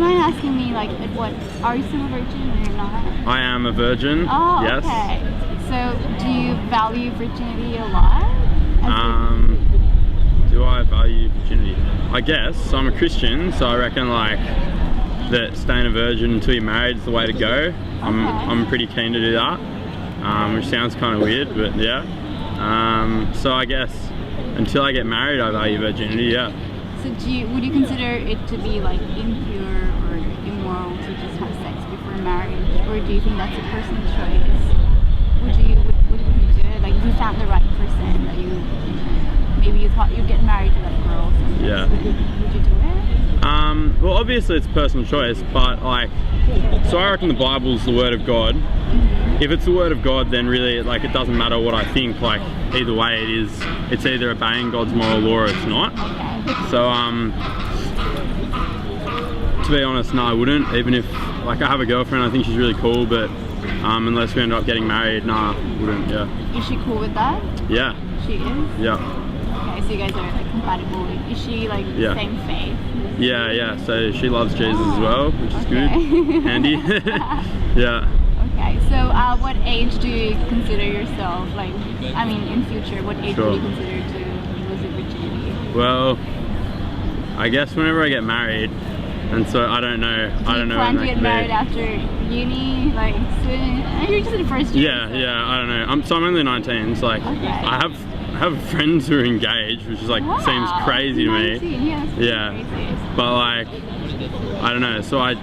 you mind asking me, like, what, are you still a virgin or you're not? I am a virgin. Oh, yes. okay. So, do you value virginity a lot? Do I value virginity? I guess. So I'm a Christian, so I reckon like that staying a virgin until you're married is the way to go. I'm pretty keen to do that, which sounds kind of weird, but yeah. So I guess until I get married, I value virginity. Yeah. So would you consider it to be like impure or immoral to just have sex before marriage, or do you think that's a personal choice? Would you do it? Like if you found the right person that maybe you thought you'd get married to that girl. Yeah. Would you do it? Well, obviously it's personal choice, but like, so I reckon the Bible's the word of God. If it's the word of God, then really, like, it doesn't matter what I think. Like, either way, it's either obeying God's moral law or it's not. So, to be honest, no, I wouldn't. Even if, like, I have a girlfriend, I think she's really cool, but unless we end up getting married, nah, wouldn't. Yeah. Is she cool with that? Yeah. She is? Yeah. Okay, so you guys are like compatible. Is she like same faith? Yeah. So she loves Jesus as well, which is good. Handy. Yeah. Okay, so what age do you consider yourself, like, I mean, in future, what age would you consider to lose your virginity? Well, I guess whenever I get married, and so I don't know. I don't know. Plan to get married after uni, like soon? You're just in first year. Yeah. I don't know. I'm only 19, so like, I have friends who are engaged, which is like seems crazy to me. 19, yeah. Crazy. But like, I don't know. So I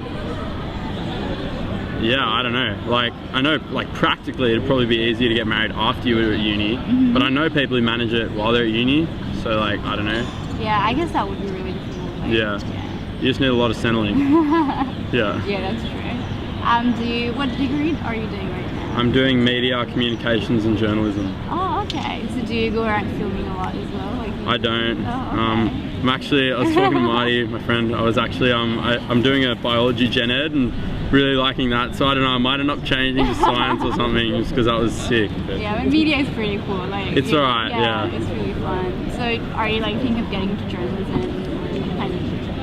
don't know. Like, I know, like, practically it'd probably be easier to get married after you were at uni, but I know people who manage it while they're at uni. So like, I don't know. Yeah, I guess that would be really difficult. Like, yeah. You just need a lot of settling. Yeah. Yeah, that's true. What degree are you doing right now? I'm doing media, communications and journalism. Oh, okay. So do you go around filming a lot as well? Like, I don't. Oh, okay. I was talking to Marty, my friend. I was actually, I'm doing a biology gen ed and really liking that. So I don't know, I might end up changing to science or something just because that was sick. But yeah, but media is pretty cool. Like, it's alright, yeah. It's really fun. So are you like thinking of getting into journalism?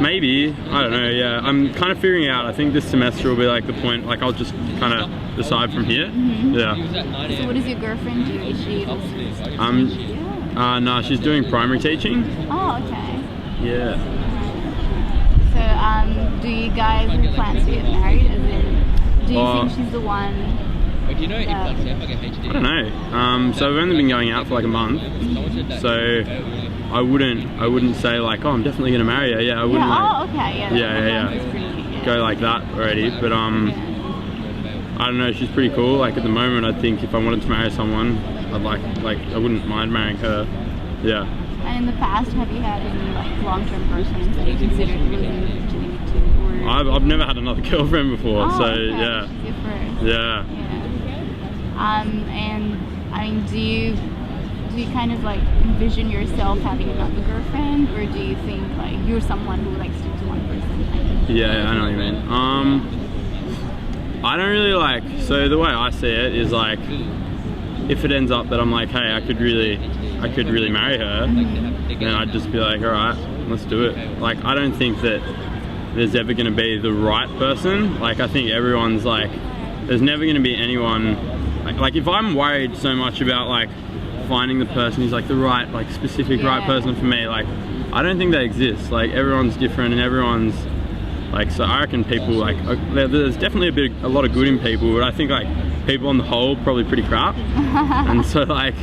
Maybe, I don't know, yeah. I'm kind of figuring out, I think this semester will be like the point, like I'll just kind of decide from here. Yeah. So what does your girlfriend do? Is she no, she's doing primary teaching. Oh, okay. Yeah. So, do you guys have plans to get married? As in, do you think she's the one? I don't know. So we've only been going out for like a month. So I wouldn't say like, oh, I'm definitely gonna marry her. Yeah, I wouldn't. Yeah. Go like that already. But I don't know. She's pretty cool. Like at the moment, I think if I wanted to marry someone, I'd like I wouldn't mind marrying her. Yeah. And in the past, have you had any like long-term girlfriends that you considered losing virginity to? Or I've never had another girlfriend before. So yeah. She's your first. Yeah. And I mean, do you kind of like envision yourself having another girlfriend, or do you think like you're someone who likes to stick to one person? Yeah, I know what you mean. I don't really like, so the way I see it is like, if it ends up that I'm like, hey, I could really marry her, then I'd just be like, all right, let's do it. Like, I don't think that there's ever going to be the right person. Like, I think everyone's like, there's never going to be anyone, like if I'm worried so much about like finding the person who's like the right, like specific right person for me, like I don't think they exist. Like everyone's different and everyone's like, so I reckon people like, there's definitely a lot of good in people, but I think like people on the whole probably pretty crap. And so like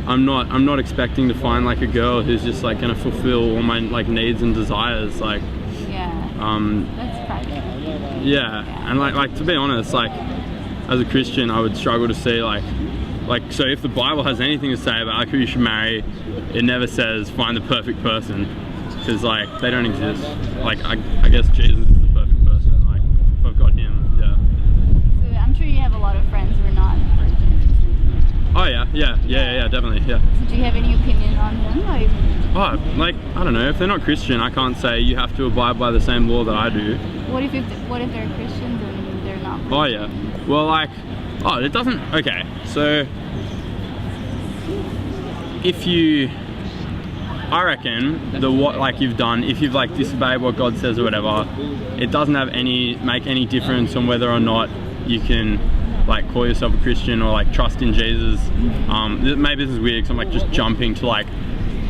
I'm not expecting to find like a girl who's just like gonna fulfill all my like needs and desires. Like that's private. Yeah, and like to be honest, like as a Christian, I would struggle to see like so if the Bible has anything to say about like who you should marry, it never says find the perfect person, because like they don't exist. Like I guess Jesus is the perfect person. Like if I've got him, yeah. So I'm sure you have a lot of friends who are not virgins. Oh yeah, definitely, yeah. So do you have any opinion on them? Like I don't know, if they're not Christian, I can't say you have to abide by the same law that I do. What if they're Christians and they're not virgins? Oh yeah, well like, it doesn't, okay, so if you I reckon what like you've done, if you've like disobeyed what God says or whatever, it doesn't make any difference on whether or not you can like call yourself a Christian or like trust in Jesus. Maybe this is weird because I'm like just jumping to like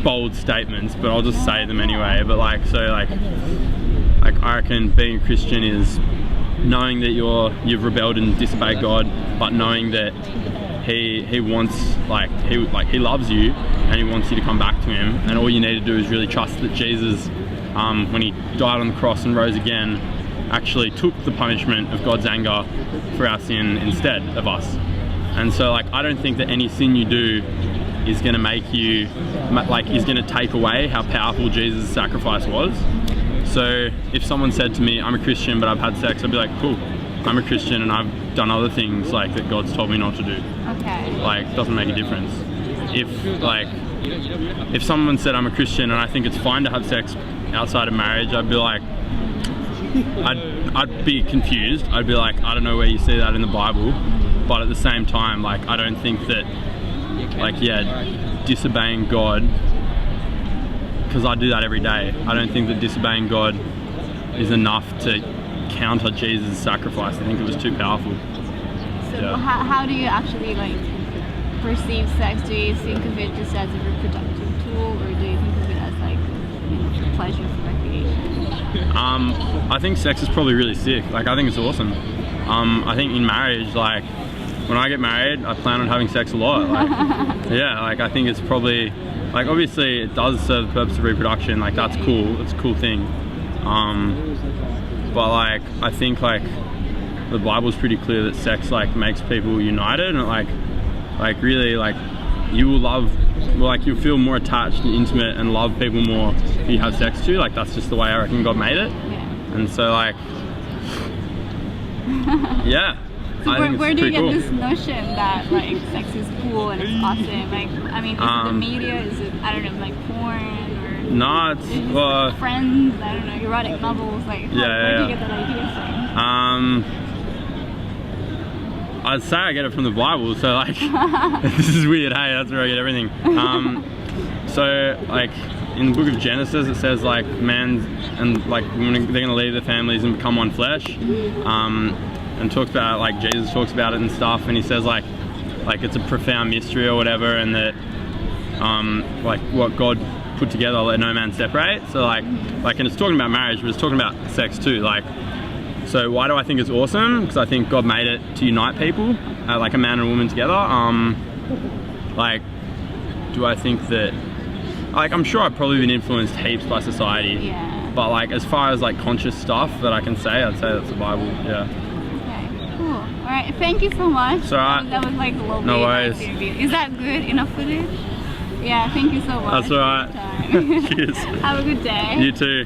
bold statements, but I'll just say them anyway. But like, so like I reckon being a Christian is knowing that you've rebelled and disobeyed God, but knowing that he wants he loves you and he wants you to come back to him, and all you need to do is really trust that Jesus, when he died on the cross and rose again, actually took the punishment of God's anger for our sin instead of us. And so like, I don't think that any sin you do is going to make you is going to take away how powerful Jesus' sacrifice was. So if someone said to me, I'm a Christian but I've had sex, I'd be like, cool, I'm a Christian and I've done other things like that God's told me not to do. Okay. Like, doesn't make a difference. If someone said I'm a Christian and I think it's fine to have sex outside of marriage, I'd be like, I'd be confused. I'd be like, I don't know where you see that in the Bible. But at the same time, like, I don't think that, like, yeah, disobeying God, because I do that every day, I don't think that disobeying God is enough to counter Jesus' sacrifice. I think it was too powerful. So Yeah. how do you actually like perceive sex? Do you think of it just as a reproductive tool, or do you think of it as like, you know, pleasure for recreation? I think sex is probably really sick. Like, I think it's awesome. I think in marriage, like, when I get married, I plan on having sex a lot. Like, yeah, like, I think it's probably, like, obviously it does serve the purpose of reproduction. Like, that's cool. It's a cool thing. But like, I think like the Bible's pretty clear that sex like makes people united, and like really like you will you'll feel more attached and intimate and love people more if you have sex too. Like, that's just the way I reckon God made it. Yeah. And so like, yeah. So where do you get cool. this notion that like sex is cool and it's awesome? Like, I mean, is it the media? Is it, I don't know, like porn, or no, it's friends? I don't know, erotic novels. Like, where do you get that idea from? I'd say I get it from the Bible. So like, this is weird. Hey, that's where I get everything. So like in the book of Genesis, it says like man and like women, they're gonna leave their families and become one flesh. And talks about, like, Jesus talks about it and stuff, and he says like it's a profound mystery or whatever, and that like what God put together, let no man separate. So like and it's talking about marriage, but it's talking about sex too. Like, so why do I think it's awesome? Because I think God made it to unite people, like a man and a woman together. Like, do I think that, like, I'm sure I've probably been influenced heaps by society. Yeah. But like, as far as like conscious stuff that I can say, I'd say that's the Bible. Yeah. Cool. All right. Thank you so much. It's all right. That was like lovely. No worries. Nice interview. Is that good enough footage? Yeah. Thank you so much. That's all right. For your time. Cheers. Have a good day. You too.